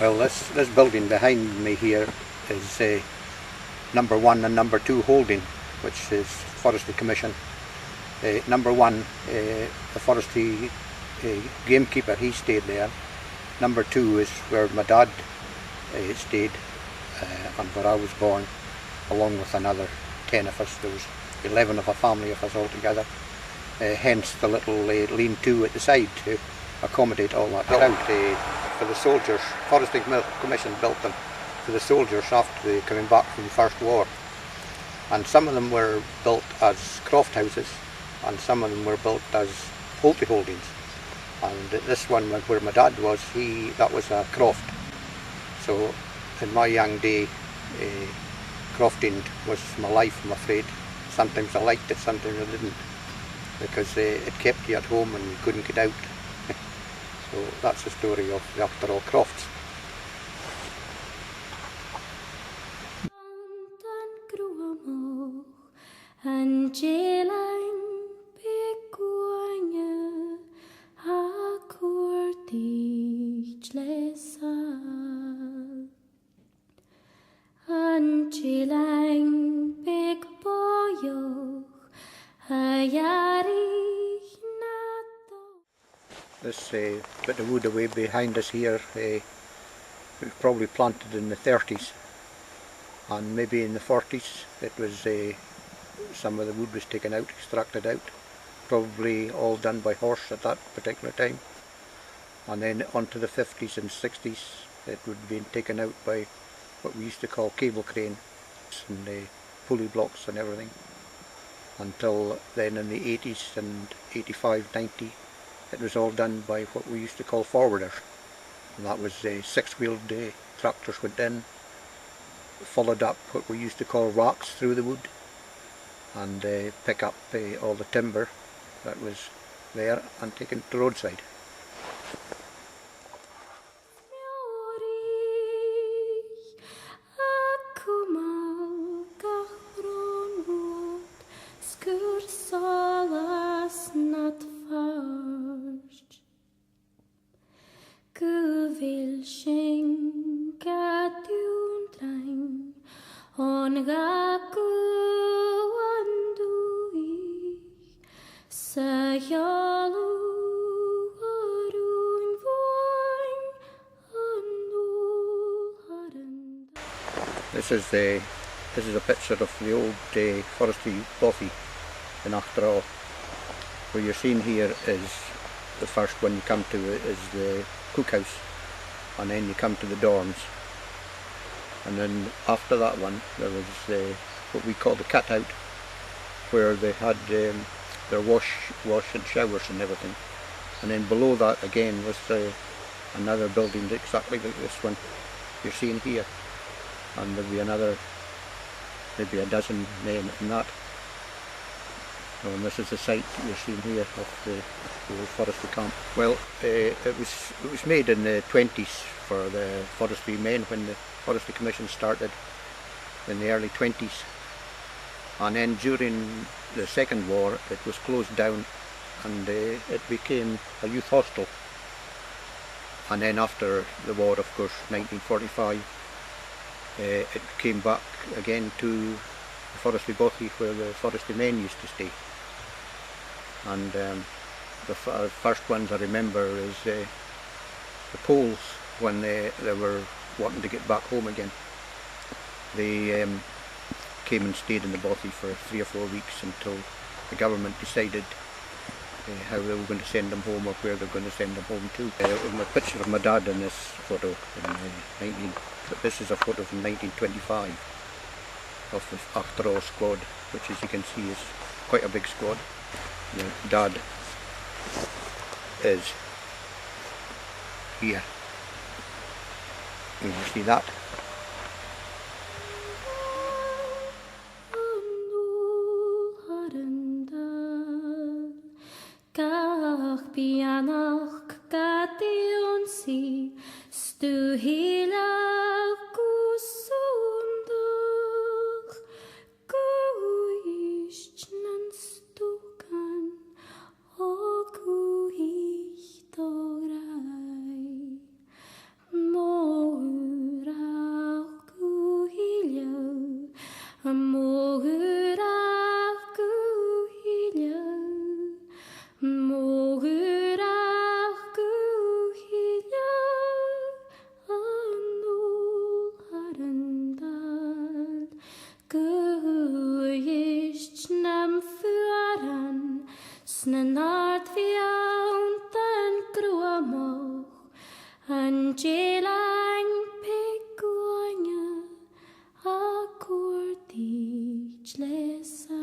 Well, this building behind me here is number 1 and number 2 holding, which is Forestry Commission. Number 1, the forestry gamekeeper, he stayed there. Number 2 is where my dad stayed and where I was born, along with another 10 of us. There was 11 of a family of us altogether. Hence the little lean-to at the side to accommodate all that. Built out for the soldiers. Forestry Commission built them for the soldiers after they coming back from the First War. And some of them were built as croft houses, and some of them were built as poultry holdings. And this one where my dad was, that was a croft. So in my young day, crofting was my life, I'm afraid. Sometimes I liked it, sometimes I didn't, because it kept you at home and you couldn't get out. So that's the story of the Auchterawe crofts. This bit of wood away behind us here was probably planted in the 30s, and maybe in the 40s it was some of the wood was taken out, extracted out, probably all done by horse at that particular time. And then onto the 50s and 60s it would have been taken out by what we used to call cable crane and pulley blocks and everything, until then in the 80s and 85, 90 it was all done by what we used to call forwarders, and that was 6-wheeled tractors went in, followed up what we used to call racks through the wood, and pick up all the timber that was there and taken to the roadside. This is a picture of the old forestry bothy in Auchterawe. What you're seeing here is the first one you come to is the cookhouse, and then you come to the dorms, and then after that one there was what we call the cut-out, where they had their wash and showers and everything, and then below that again was another building exactly like this one you're seeing here, and there'll be another, maybe a dozen men in that. And this is the site you're seeing here of the old forestry camp. Well, it was made in the 20s for the forestry men when the Forestry Commission started in the early 20s, and then during the Second War it was closed down and it became a youth hostel, and then after the war, of course, 1945, it came back again to the forestry bothy where the forestry men used to stay. And the first ones I remember is the Poles, when they were wanting to get back home again. They came and stayed in the bothy for 3 or 4 weeks until the government decided how they were going to send them home or where they were going to send them home to. A picture of my dad in this photo. This is a photo from 1925 of the Auchterawe squad, which, as you can see, is quite a big squad. Dad is here. Can you see that? More Snart fiaunt yn grwamwch yn gelain pigwanya a gwrdich lesa.